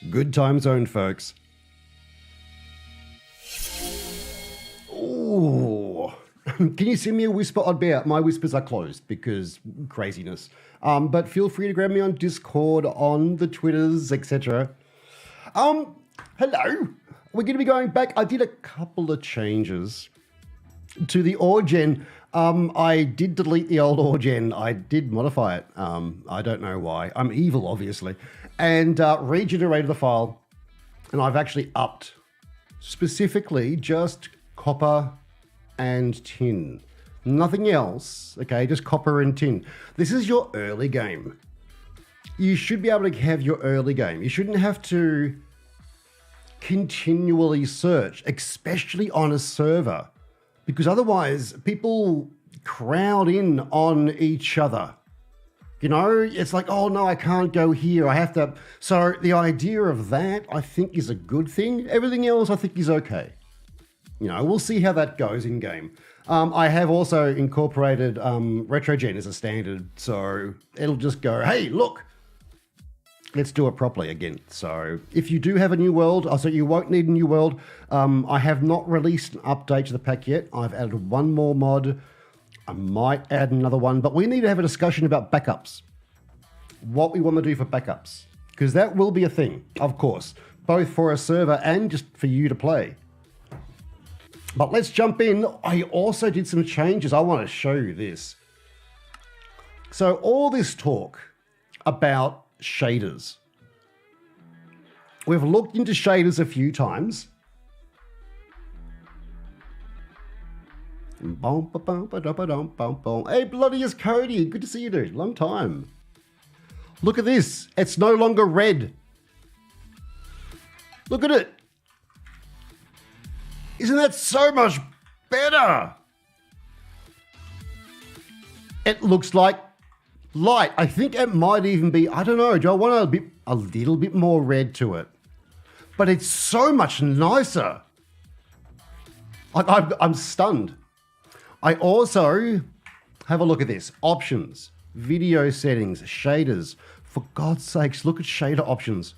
Good time zone, folks. Ooh. Can you send me a whisper, Odd Bear? My whispers are closed because craziness. But feel free to grab me on Discord, on the Twitters, etc. Hello. We're going to be going back. I did a couple of changes to the Orgen. I did delete the old Orgen. I did modify it. I don't know why. I'm evil, obviously. And regenerated the file. And I've actually upped specifically just copper and tin. Nothing else, okay? Just copper and tin. This is your early game. You should be able to have your early game. You shouldn't have to continually search, especially on a server, because otherwise people crowd in on each other. You know, it's like, oh no, I can't go here. I have to. So the idea of that, I think, is a good thing. Everything else, I think, is okay. You know, we'll see how that goes in game. I have also incorporated RetroGen as a standard, so it'll just go, hey, look, let's do it properly again. So if you do have a new world, so you won't need a new world. I have not released an update to the pack yet. I've added one more mod. I might add another one, but we need to have a discussion about backups. What we want to do for backups, because that will be a thing, of course, both for a server and just for you to play. But let's jump in. I also did some changes. I want to show you this. So all this talk about shaders. We've looked into shaders a few times. Hey, bloody is Cody. Good to see you, dude. Long time. Look at this. It's no longer red. Look at it. Isn't that so much better? It looks like light. I think it might even be, I don't know, do I want a little bit more red to it? But it's so much nicer. I'm stunned. I also have a look at this. Options, video settings, shaders. For God's sakes, look at shader options.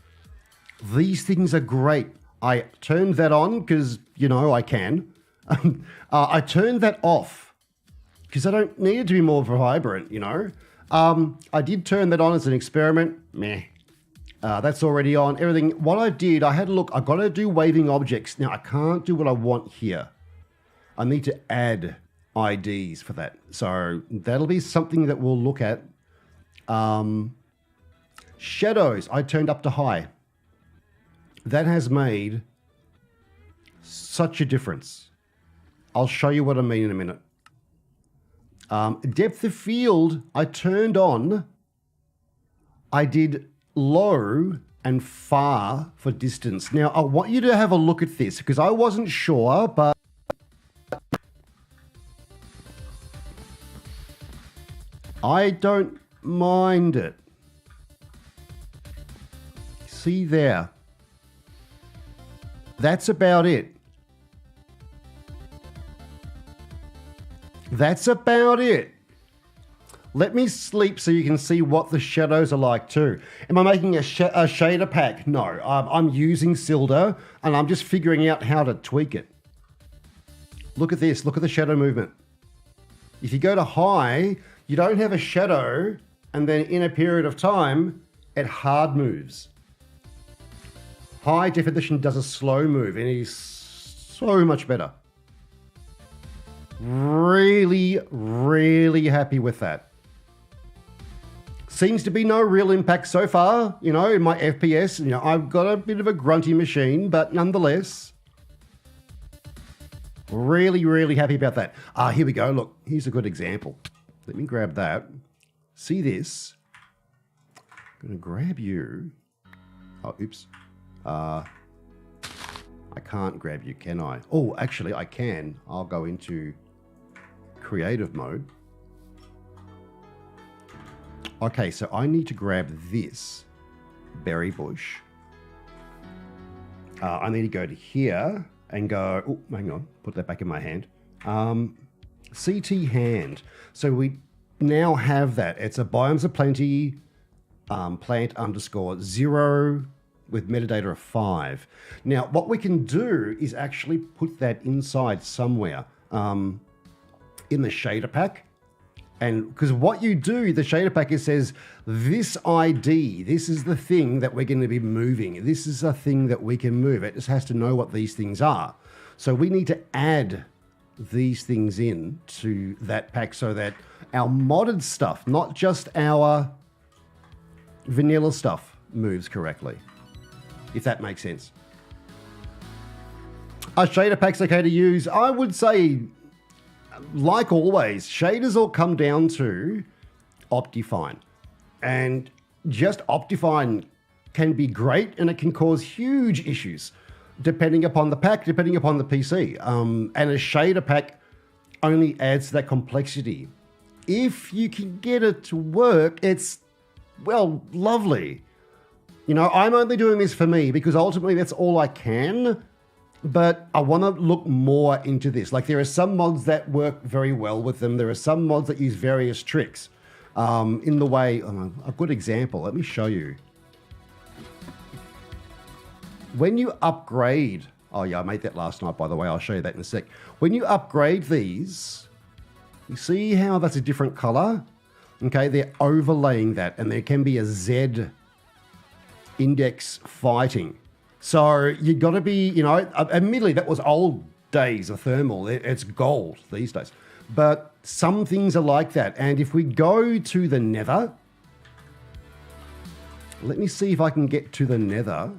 These things are great. I turned that on because, you know, I can. I turned that off because I don't need it to be more vibrant, you know. I did turn that on as an experiment. Meh. That's already on. Everything. What I did, I had a look. I got to do waving objects. Now, I can't do what I want here. I need to add IDs for that. So that'll be something that we'll look at. Shadows, I turned up to high. That has made such a difference. I'll show you what I mean in a minute. Depth of field, I turned on. I did low and far for distance. Now, I want you to have a look at this because I wasn't sure, but I don't mind it. See there. That's about it. That's about it. Let me sleep so you can see what the shadows are like too. Am I making a shader pack? No, I'm using Silder and I'm just figuring out how to tweak it. Look at this. Look at the shadow movement. If you go to high, you don't have a shadow and then in a period of time, it hard moves. High definition does a slow move and it is so much better. Really, really happy with that. Seems to be no real impact so far, you know, in my FPS. You know, I've got a bit of a grunty machine, but nonetheless, really, really happy about that. Here we go. Look, here's a good example. Let me grab that. See this? I'm going to grab you. Oh, oops. I can't grab you, can I? Oh, actually, I can. I'll go into creative mode. Okay, so I need to grab this berry bush. I need to go to here and go, oh, hang on, put that back in my hand. CT hand. So we now have that. It's a biomes of plenty, plant underscore 0 with metadata of 5. Now, what we can do is actually put that inside somewhere in the shader pack. And because what you do, the shader pack, it says, this ID, this is the thing that we're going to be moving. This is a thing that we can move. It just has to know what these things are. So we need to add these things in to that pack so that our modded stuff, not just our vanilla stuff, moves correctly, if that makes sense. Are shader packs okay to use? I would say, like always, shaders all come down to Optifine. And just Optifine can be great and it can cause huge issues depending upon the pack, depending upon the PC. And a shader pack only adds to that complexity. If you can get it to work, it's, well, lovely. You know, I'm only doing this for me because ultimately that's all I can. But I want to look more into this. Like, there are some mods that work very well with them. There are some mods that use various tricks in the way. A good example, let me show you. When you upgrade, oh yeah, I made that last night, by the way. I'll show you that in a sec. When you upgrade these, you see how that's a different color? Okay, they're overlaying that, and there can be a Z index fighting. So you got to be, you know, admittedly that was old days of thermal. It's gold these days. But some things are like that. And if we go to the nether, let me see if I can get to the nether.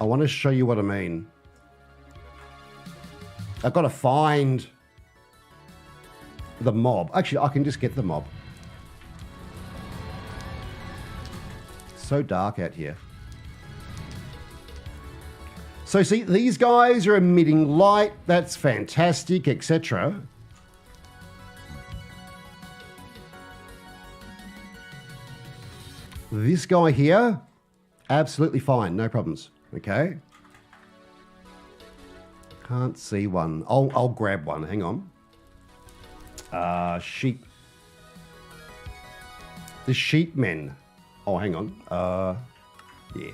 I want to show you what I mean. I've got to find the mob. Actually, I can just get the mob. It's so dark out here. So see, these guys are emitting light. That's fantastic, etc. This guy here, absolutely fine, no problems. Okay. Can't see one. I'll grab one. Hang on. Sheep. The sheepmen. Oh, hang on. Yeah.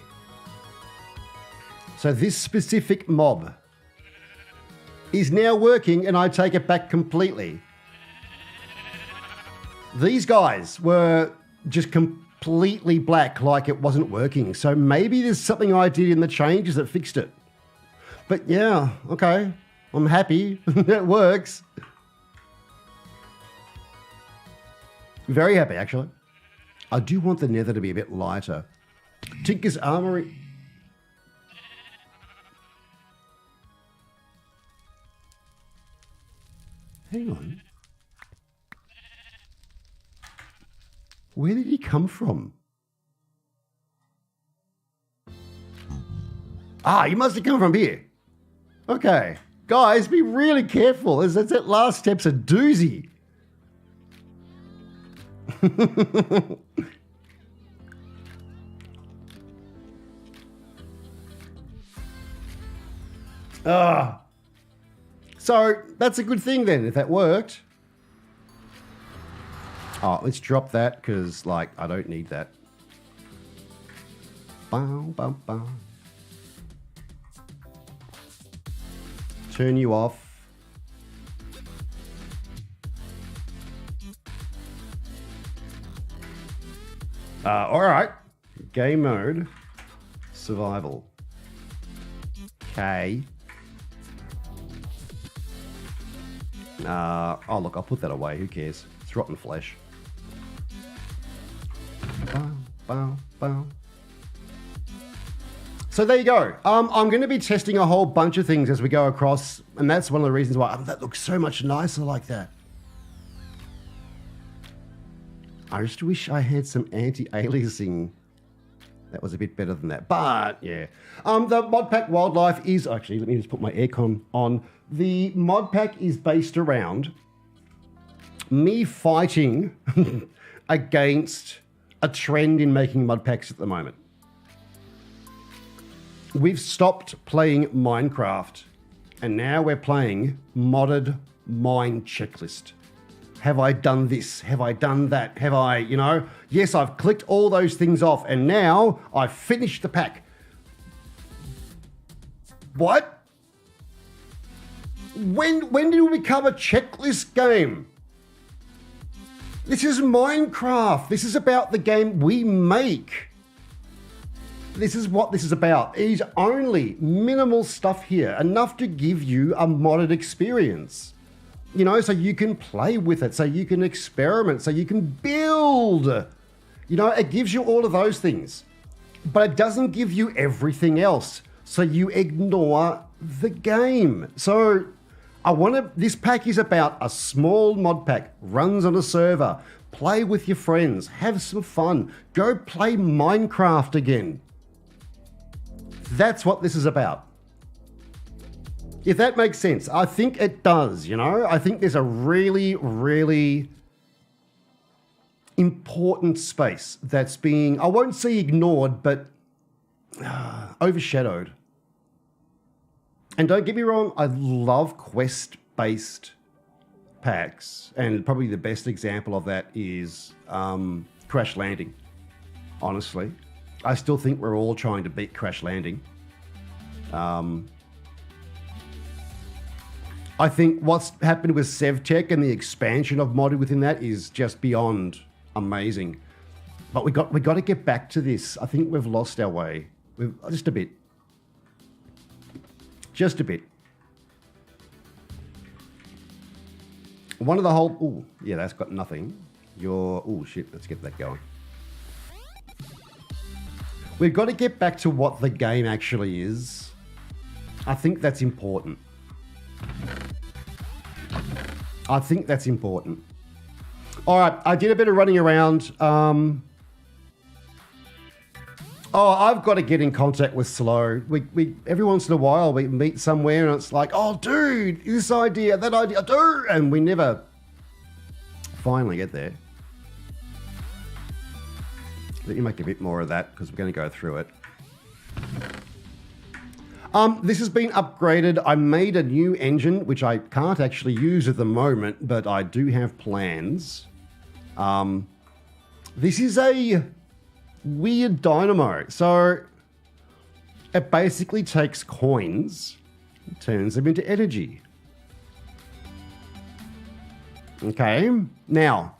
So this specific mob is now working, and I take it back completely. These guys were just completely black, like it wasn't working. So maybe there's something I did in the changes that fixed it. But yeah, okay, I'm happy. It works. Very happy, actually. I do want the nether to be a bit lighter. Tinker's Armory. Hang on. Where did he come from? Ah, he must have come from here. Okay. Guys, be really careful. That last step's a doozy. Ah. So that's a good thing then, if that worked. Oh, let's drop that because, like, I don't need that. Bow, bow, bow. Turn you off. All right. Game mode. Survival. Okay. Oh, look, I'll put that away. Who cares? It's rotten flesh. Bow, bow, bow. So there you go. I'm going to be testing a whole bunch of things as we go across, and that's one of the reasons why that looks so much nicer like that. I just wish I had some anti-aliasing that was a bit better than that. But yeah, the Modpack WyldLife is actually, let me just put my aircon on. The Modpack is based around me fighting against a trend in making Modpacks at the moment. We've stopped playing Minecraft, and now we're playing modded mine checklist. Have I done this? Have I done that? Have I, you know? Yes, I've clicked all those things off and now I've finished the pack. What? When did it become a checklist game? This is Minecraft. This is about the game we make. This is what this is about. It is only minimal stuff here, enough to give you a modded experience. You know, so you can play with it, so you can experiment, so you can build. You know, it gives you all of those things, but it doesn't give you everything else. So you ignore the game. So this pack is about a small mod pack, runs on a server, play with your friends, have some fun, go play Minecraft again. That's what this is about. If that makes sense, I think it does, you know? I think there's a really, really important space that's being, I won't say ignored, but overshadowed. And don't get me wrong, I love quest-based packs, and probably the best example of that is Crash Landing, honestly. I still think we're all trying to beat Crash Landing. I think what's happened with SevTech and the expansion of modded within that is just beyond amazing. But we got to get back to this. I think we've lost our way. Just a bit. Just a bit. One of the whole... Oh, yeah, that's got nothing. Oh, shit, let's get that going. We've got to get back to what the game actually is. I think that's important. I think that's important. All right, I did a bit of running around. Oh, I've got to get in contact with Slow. We every once in a while we meet somewhere and it's like, oh, dude, this idea, that idea, dude, and we never finally get there. Let me make a bit more of that because we're going to go through it. This has been upgraded. I made a new engine, which I can't actually use at the moment, but I do have plans. This is a weird dynamo. So it basically takes coins and turns them into energy. Okay. Now,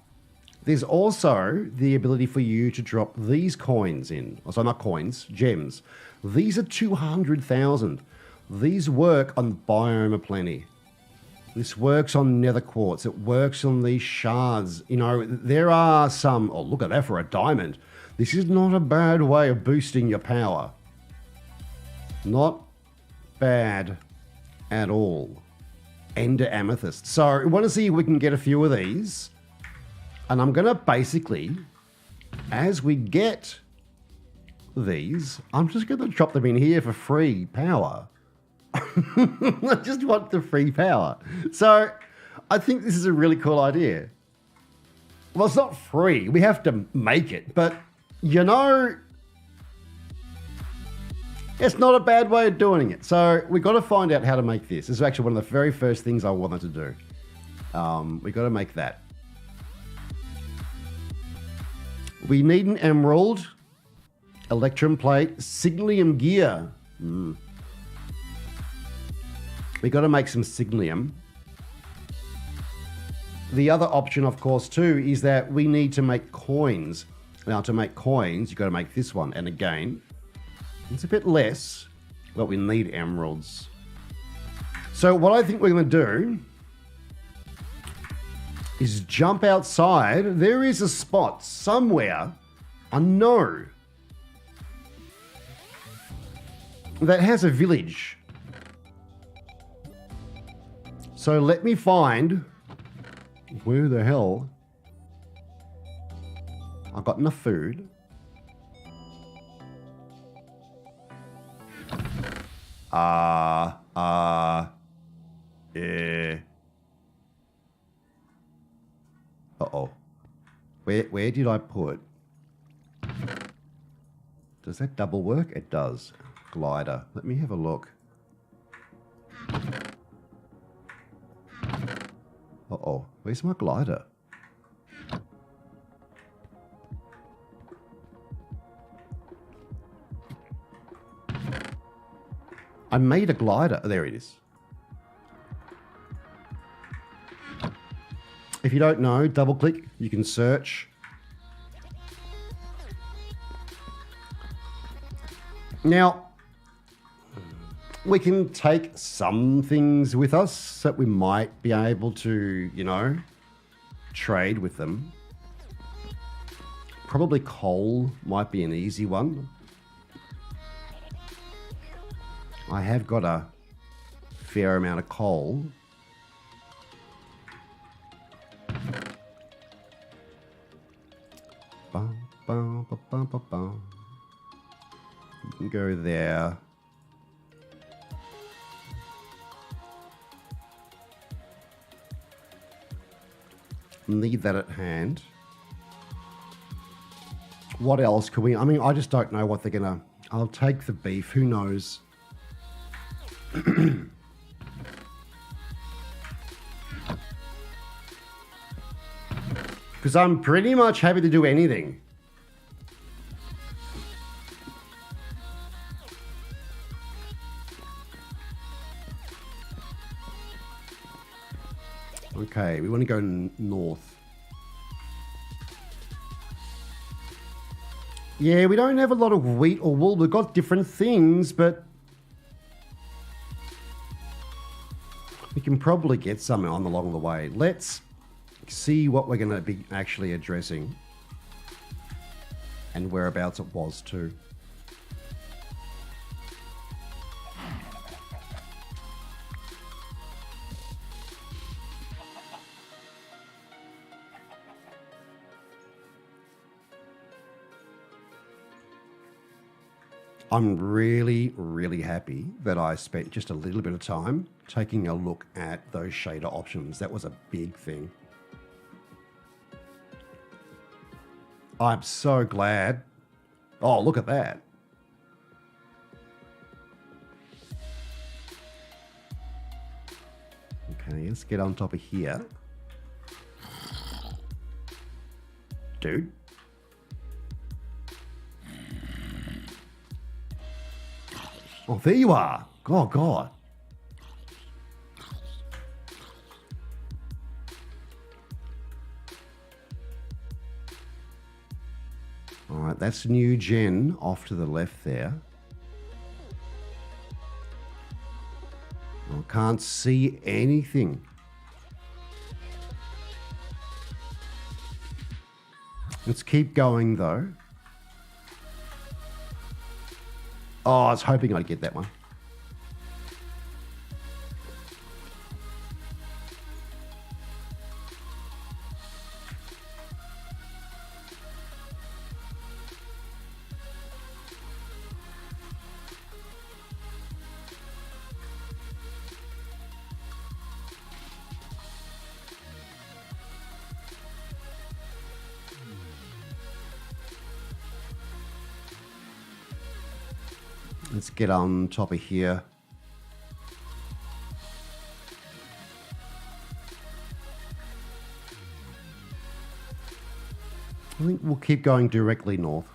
there's also the ability for you to drop these coins in. Oh, sorry, not coins, gems. These are 200,000. These work on Biome of Plenty. This works on nether quartz. It works on these shards. You know, there are some... Oh, look at that for a diamond. This is not a bad way of boosting your power. Not bad at all. Ender amethyst. So we want to see if we can get a few of these. And I'm going to basically, as we get these, I'm just going to drop them in here for free power. I just want the free power. So I think this is a really cool idea. Well, it's not free. We have to make it. But, you know, it's not a bad way of doing it. So we've got to find out how to make this. This is actually one of the very first things I wanted to do. We've got to make that. We need an emerald, electrum plate, signalium gear. We got to make some signalium. The other option, of course, too, is that we need to make coins. Now, to make coins, you've got to make this one. And again, it's a bit less, but we need emeralds. So what I think we're going to do is jump outside. There is a spot somewhere, I know, that has a village. So let me find where the hell I've got enough food. Uh-oh. Where did I put? Does that double work? It does. Glider. Let me have a look. Uh-oh. Where's my glider? I made a glider. There it is. If you don't know, double click, you can search. Now, we can take some things with us that we might be able to, you know, trade with them. Probably coal might be an easy one. I have got a fair amount of coal. Bum, bum, bum, bum, bum, bum. You can go there. Leave that at hand. What else can we... I mean, I just don't know what they're going to... I'll take the beef. Who knows? Because I'm pretty much happy to do anything. Okay, we want to go north. Yeah, we don't have a lot of wheat or wool. We've got different things, but we can probably get some on along the way. Let's see what we're going to be actually addressing and whereabouts it was too. I'm really, really happy that I spent just a little bit of time taking a look at those shader options. That was a big thing. I'm so glad. Oh, look at that. Okay, let's get on top of here. Dude. Oh, there you are. Oh, God. All right, that's new gen off to the left there. I can't see anything. Let's keep going, though. Oh, I was hoping I'd get that one. Let's get on top of here. I think we'll keep going directly north.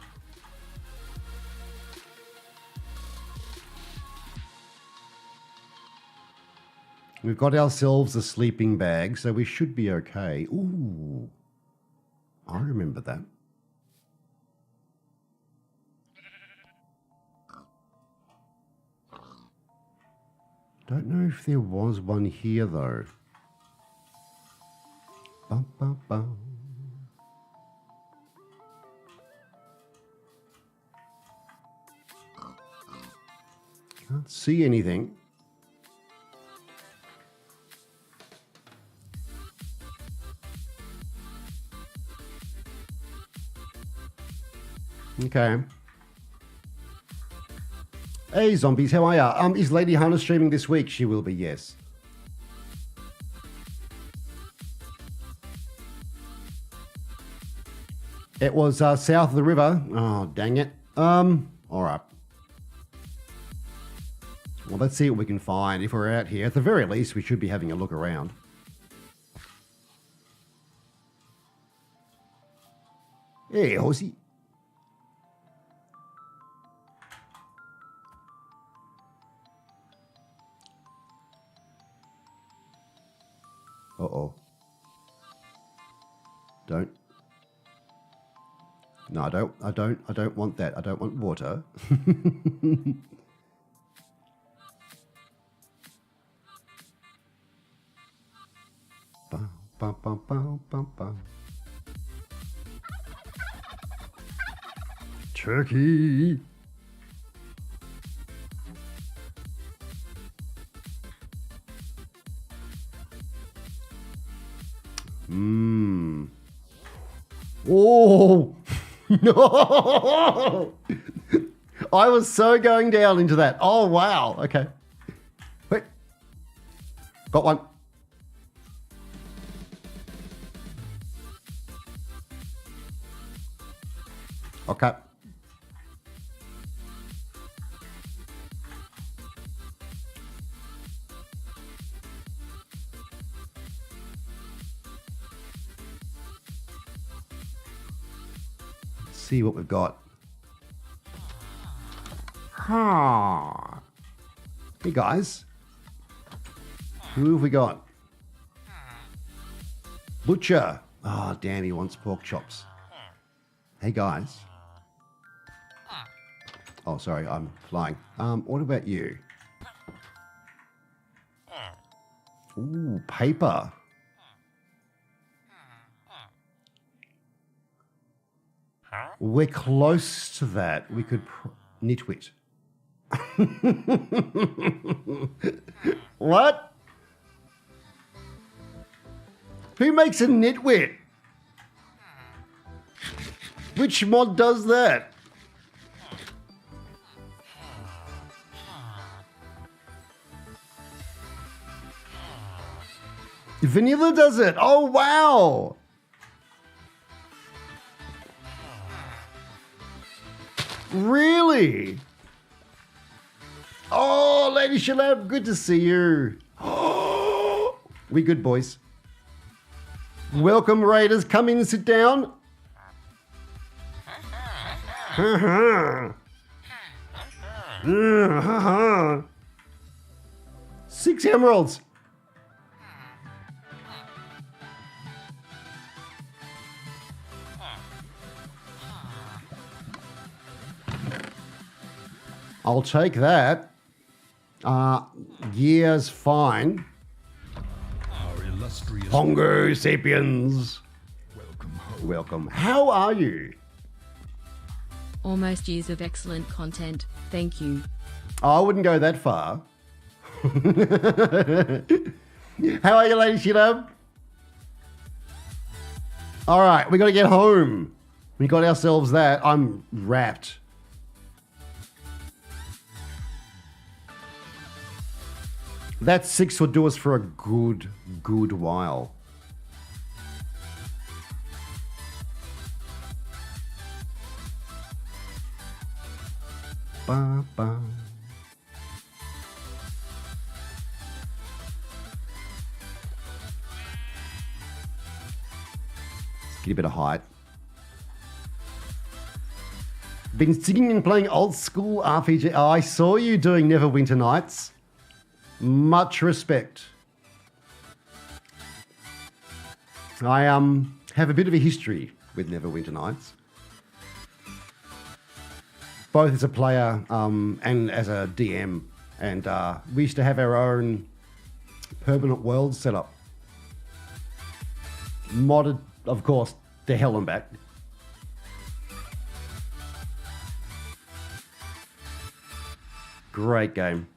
We've got ourselves a sleeping bag, so we should be okay. Ooh, I remember that. Don't know if there was one here, though. Bum, bum, bum. Can't see anything. Okay. Hey, zombies, how are ya? Is Lady Hannah streaming this week? She will be, yes. It was south of the river. Oh, dang it. All right. Well, let's see what we can find. If we're out here, at the very least, we should be having a look around. Hey, horsey. Uh-oh. Don't. No, I don't want that. I don't want water. Bum, bum, bum, bum, bum, bum. Turkey. Mmm. Oh, no. I was so going down into that. Oh, wow. Okay. Wait. Got one. Okay. See what we've got. Hey guys, who have we got? Butcher. Oh damn, he wants pork chops. Hey guys. Oh sorry, I'm flying. What about you? Ooh, paper. We're close to that. We could nitwit. What? Who makes a nitwit? Which mod does that? Vanilla does it. Oh wow. Really? Oh, Lady Shalab, good to see you. We good, boys. Welcome, Raiders. Come in and sit down. 6 emeralds. I'll take that. Gear's fine. Our illustrious Hongo sapiens. welcome home. Welcome. How are you? Almost years of excellent content. Thank you. I wouldn't go that far. How are you, Lady Shilab? All right, we got to get home. We got ourselves that. I'm wrapped. That 6 would do us for a good while. Ba, ba. Let's get a bit of height. Been singing and playing old school RPG. Oh, I saw you doing Neverwinter Nights. Much respect. I have a bit of a history with Neverwinter Nights, both as a player and as a DM, and we used to have our own permanent world set up, modded, of course, to hell and back. Great game.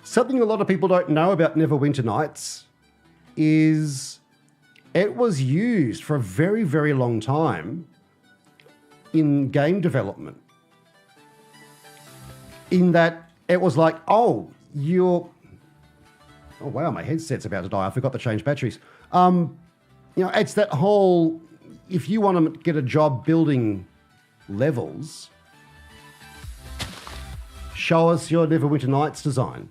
Something a lot of people don't know about Neverwinter Nights is it was used for a very, very long time in game development. In that it was like, oh wow, my headset's about to die. I forgot to change batteries. It's that whole, if you want to get a job building levels, show us your Neverwinter Nights design.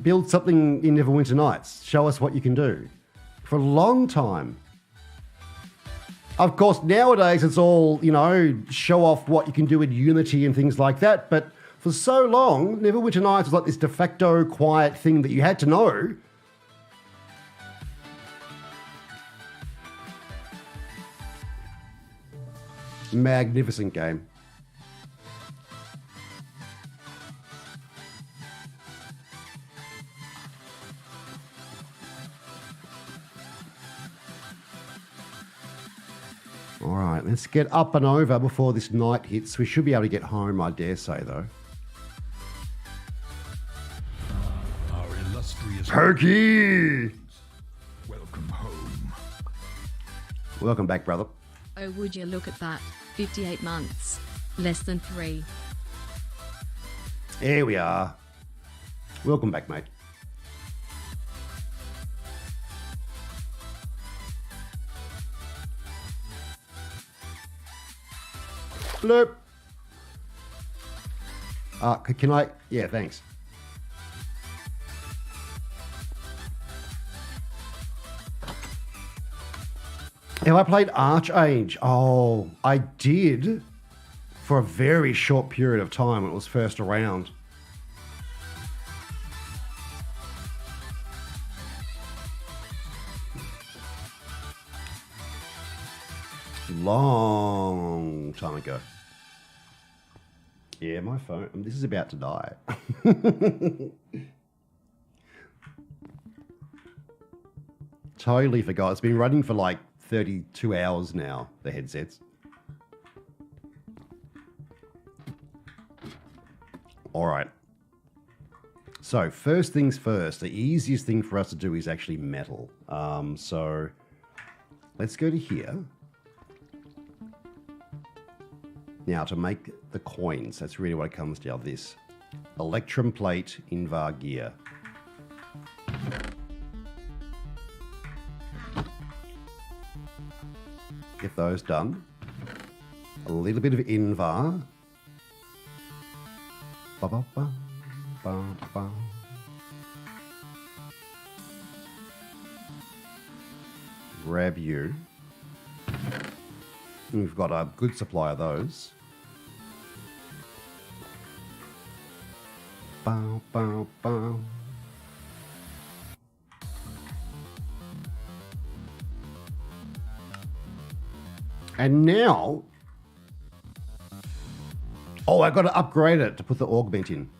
Build something in Neverwinter Nights. Show us what you can do. For a long time, Of course, nowadays it's all, show off what you can do in Unity and things like that. But for so long, Neverwinter Nights was like this de facto quiet thing that you had to know. Magnificent game. All right, let's get up and over before this night hits. We should be able to get home, I dare say, though. Our illustrious Turkey! welcome home. Welcome back, brother. Oh, would you look at that? 58 months. Less than 3. Here we are. Welcome back, mate. Bloop. Can I? Yeah, thanks. Have I played Archage? Oh, I did for a very short period of time when it was first around. Long time ago. Yeah, my phone. This is about to die. Totally forgot. It's been running for like 32 hours now, the headsets. All right. So first things first, the easiest thing for us to do is actually metal. So let's go to here. Now to make the coins, that's really what it comes down to this. Electrum plate, Invar gear. Get those done. A little bit of Invar. Ba, ba, ba, ba, ba. Grab you. We've got a good supply of those. Bow, bow, bow. And now, oh, I got to upgrade it to put the augment in.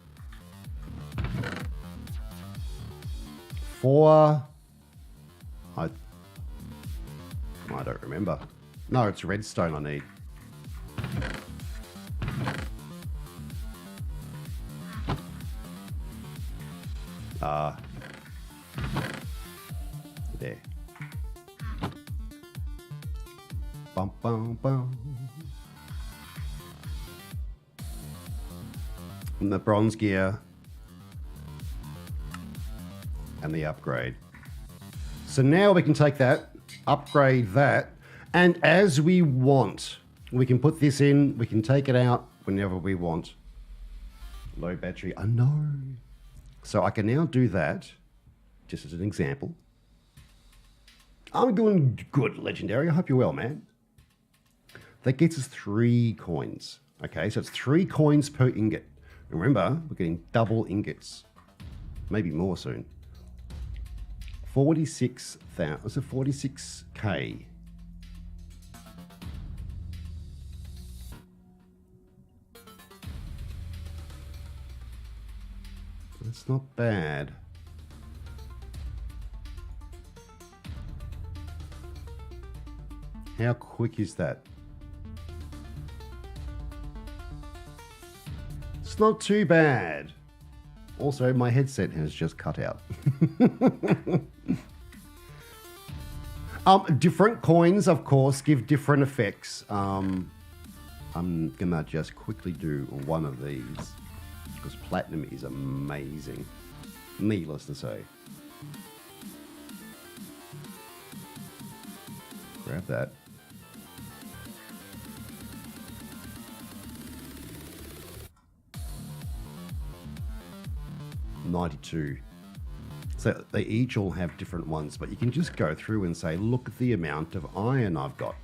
4. I don't remember. No, it's redstone I need. There. Bum, bum, bum. And the bronze gear. And the upgrade. So now we can take that, upgrade that, and as we want, we can put this in, we can take it out whenever we want. Low battery, I know. So I can now do that, just as an example. I'm doing good, Legendary. I hope you're well, man. That gets us 3 coins. Okay, so it's 3 coins per ingot. Remember, we're getting double ingots. Maybe more soon. 46,000, so 46k. That's not bad. How quick is that? It's not too bad. Also, my headset has just cut out. Different coins, of course, give different effects. I'm gonna just quickly do one of these because platinum is amazing, needless to say. Grab that. $92. So they each all have different ones, but you can just go through and say, look at the amount of iron I've got.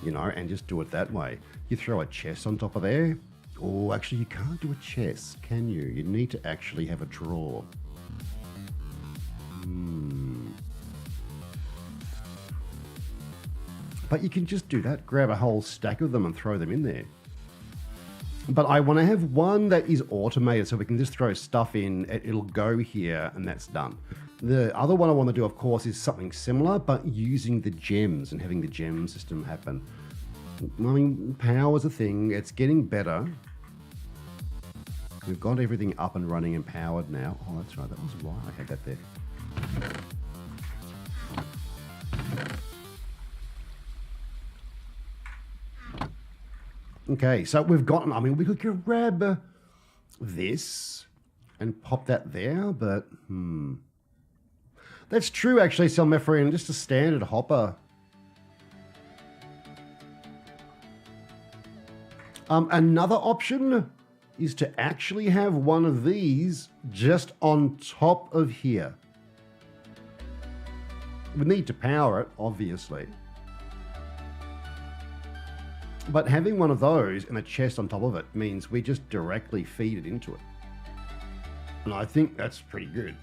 you know, and just do it that way. You throw a chest on top of there. Oh, actually, you can't do a chest, can you? You need to actually have a drawer. But you can just do that. Grab a whole stack of them and throw them in there. But I want to have one that is automated so we can just throw stuff in. It'll go here and that's done. The other one I want to do, of course, is something similar, but using the gems and having the gem system happen. I mean, power's a thing. It's getting better. We've got everything up and running and powered now. Oh, that's right. That was why I had that there. Okay, so we've gotten, I mean, we could grab this and pop that there, but that's true, actually, Selmethrian, just a standard hopper. Another option is to actually have one of these just on top of here. We need to power it, obviously. But having one of those and a chest on top of it means we just directly feed it into it. And I think that's pretty good.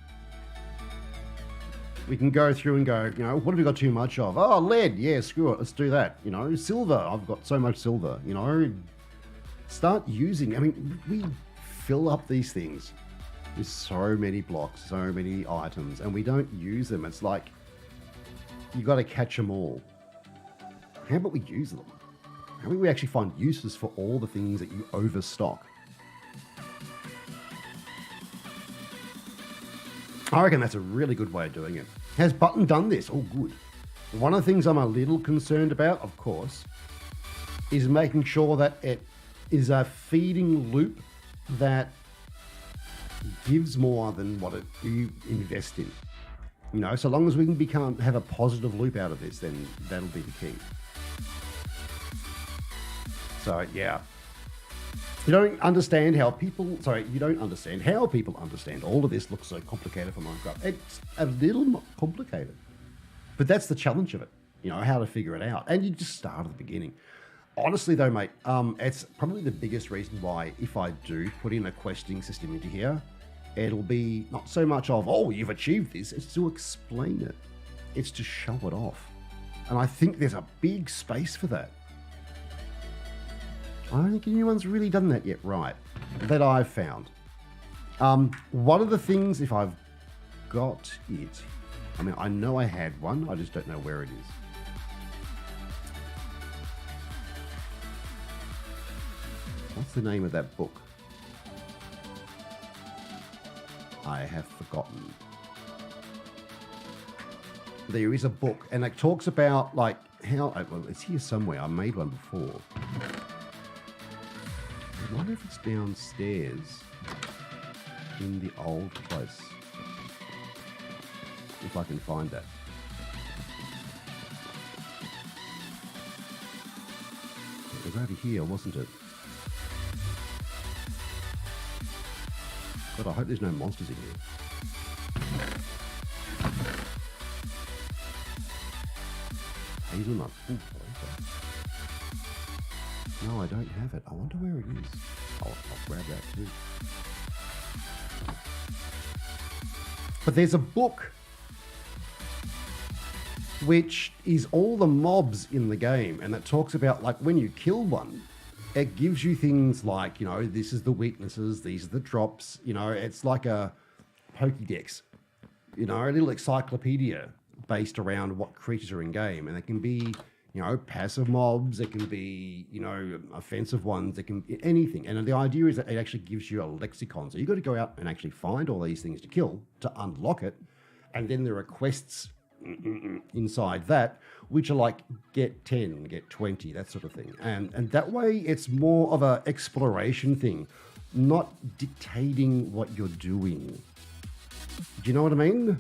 We can go through and go, you know, what have we got too much of? Oh, lead. Yeah, screw it. Let's do that. You know, silver. I've got so much silver. You know, start using. I mean, we fill up these things with so many blocks, so many items, and we don't use them. It's like you got to catch them all. How about we use them? How about we actually find uses for all the things that you overstock? I reckon that's a really good way of doing it. Has Button done this? Oh, good. One of the things I'm a little concerned about, of course, is making sure that it is a feeding loop that gives more than what you invest in. You know, so long as we can have a positive loop out of this, then that'll be the key. So, yeah. You don't understand how people understand all of this looks so complicated for Minecraft. It's a little complicated. But that's the challenge of it, you know, how to figure it out. And you just start at the beginning. Honestly, though, mate, it's probably the biggest reason why if I do put in a questing system into here, it'll be not so much of, oh, you've achieved this. It's to explain it. It's to show it off. And I think there's a big space for that. I don't think anyone's really done that yet right, that I've found. One of the things, if I've got it, I mean, I know I had one, I just don't know where it is. What's the name of that book? I have forgotten. There is a book, and it talks about, like, how, well, it's here somewhere, I made one before. I wonder if it's downstairs in the old place. If I can find that. It was over here, wasn't it? God, I hope there's no monsters in here. Hazelnut. Ooh, okay. No, I don't have it. I wonder where it is. I'll grab that too. But there's a book which is all the mobs in the game, and it talks about, like, when you kill one, it gives you things like, you know, this is the weaknesses, these are the drops, you know, it's like a Pokédex, you know, a little encyclopedia based around what creatures are in game, and it can be, you know, passive mobs, it can be, you know, offensive ones, it can be anything. And the idea is that it actually gives you a lexicon. So you've got to go out and actually find all these things to kill to unlock it. And then there are quests inside that, which are like get 10, get 20, that sort of thing. And that way it's more of an exploration thing, not dictating what you're doing. Do you know what I mean?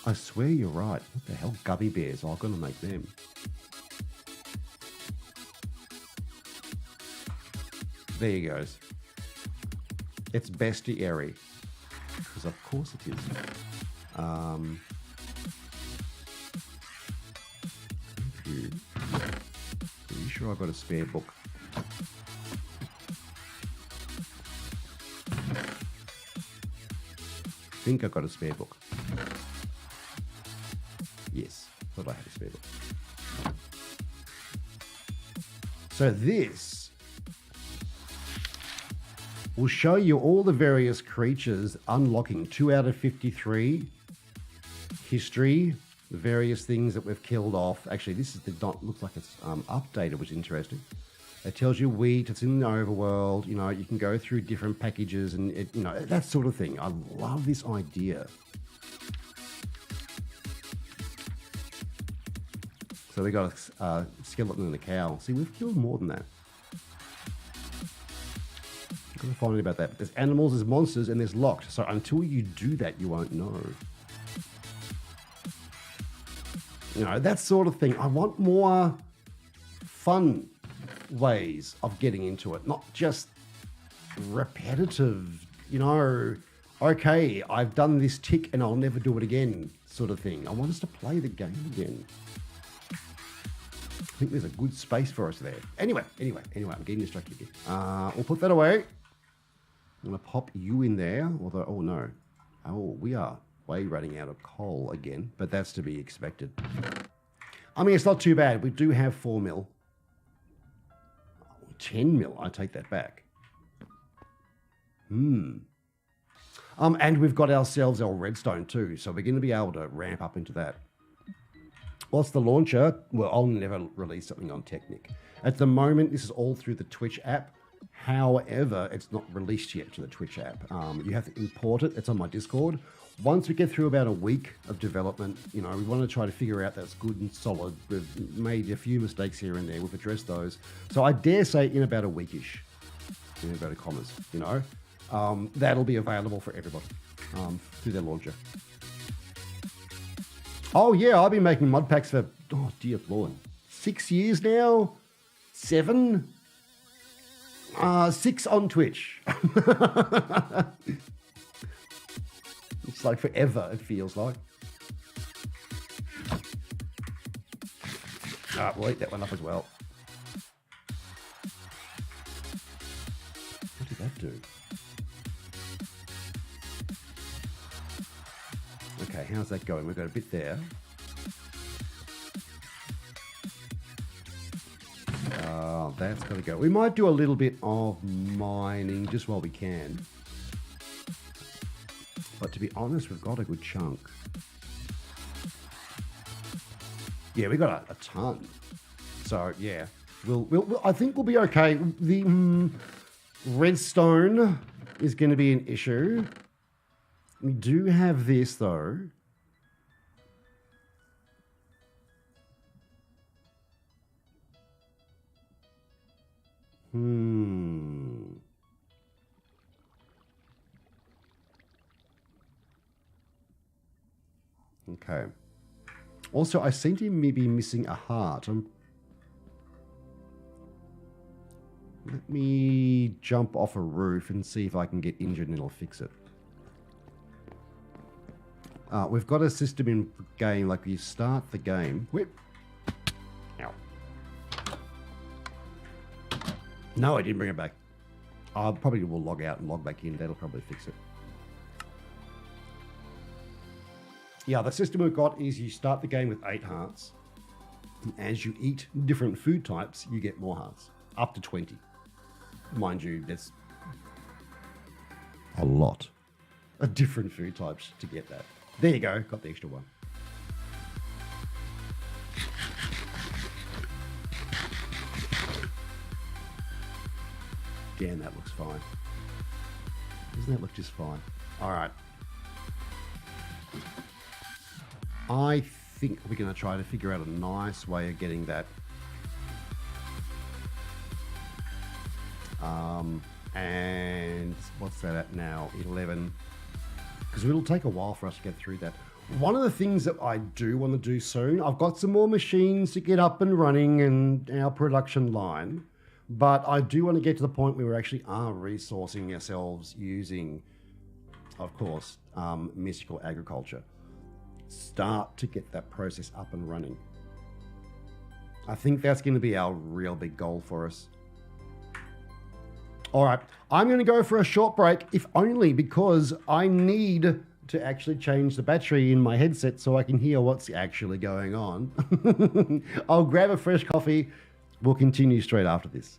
I I swear you're right. What the hell? Gummy bears. Oh, I'm going to make them. There you goes. It's bestiary. Because of course it is. Are you sure I've got a spare book? I think I've got a spare book. Yes, thought I had a spare book. So this will show you all the various creatures unlocking 2 out of 53, history, the various things that we've killed off. Actually, this is the dot, looks like it's updated, which is interesting. It tells you wheat, it's in the overworld, you know, you can go through different packages and, it, you know, that sort of thing. I love this idea. So we got a skeleton and a cow. See, we've killed more than that. Got to find out about that. There's animals, there's monsters, and there's locked. So until you do that, you won't know. You know, that sort of thing. I want more fun ways of getting into it, not just repetitive, you know, okay, I've done this tick and I'll never do it again sort of thing. I want us to play the game again. I think there's a good space for us there. Anyway, I'm getting distracted here. We'll put that away. I'm going to pop you in there, although, oh no. Oh, we are way running out of coal again, but that's to be expected. I mean, it's not too bad. We do have 4 mil. 10 mil, I take that back. And we've got ourselves our redstone too, so we're going to be able to ramp up into that. What's the launcher? Well, I'll never release something on Technic. At the moment, this is all through the Twitch app. However, it's not released yet to the Twitch app. You have to import it. It's on my Discord. Once we get through about a week of development, you know, we want to try to figure out that's good and solid. We've made a few mistakes here and there. We've addressed those. So I dare say in about a weekish, in inverted commas, you know, that'll be available for everybody through their launcher. Oh, yeah, I've been making mod packs for, oh, dear Lord, 6 years now? 7? 6 on Twitch. It's like forever, it feels like. We'll eat that one up as well. What did that do? Okay, how's that going? We've got a bit there. That's got to go. We might do a little bit of mining just while we can. But to be honest, we've got a good chunk. Yeah, we got a ton. So yeah, we'll I think we'll be okay. The redstone is going to be an issue. We do have this though. Okay. Also, I seem to be missing a heart. Let me jump off a roof and see if I can get injured and it'll fix it. We've got a system in game, like you start the game. Whip. Ow. No, I didn't bring it back. I probably will log out and log back in. That'll probably fix it. Yeah, the system we've got is you start the game with 8 hearts. And as you eat different food types, you get more hearts. Up to 20. Mind you, that's a lot of different food types to get that. There you go, got the extra one. Damn, that looks fine. Doesn't that look just fine? All right. I think we're going to try to figure out a nice way of getting that. And what's that at now? 11. Because it'll take a while for us to get through that. One of the things that I do want to do soon, I've got some more machines to get up and running in our production line, but I do want to get to the point where we actually are resourcing ourselves using, of course, mystical agriculture. Start to get that process up and running. I think that's going to be our real big goal for us. All right, I'm going to go for a short break, if only because I need to actually change the battery in my headset so I can hear what's actually going on. I'll grab a fresh coffee. We'll continue straight after this.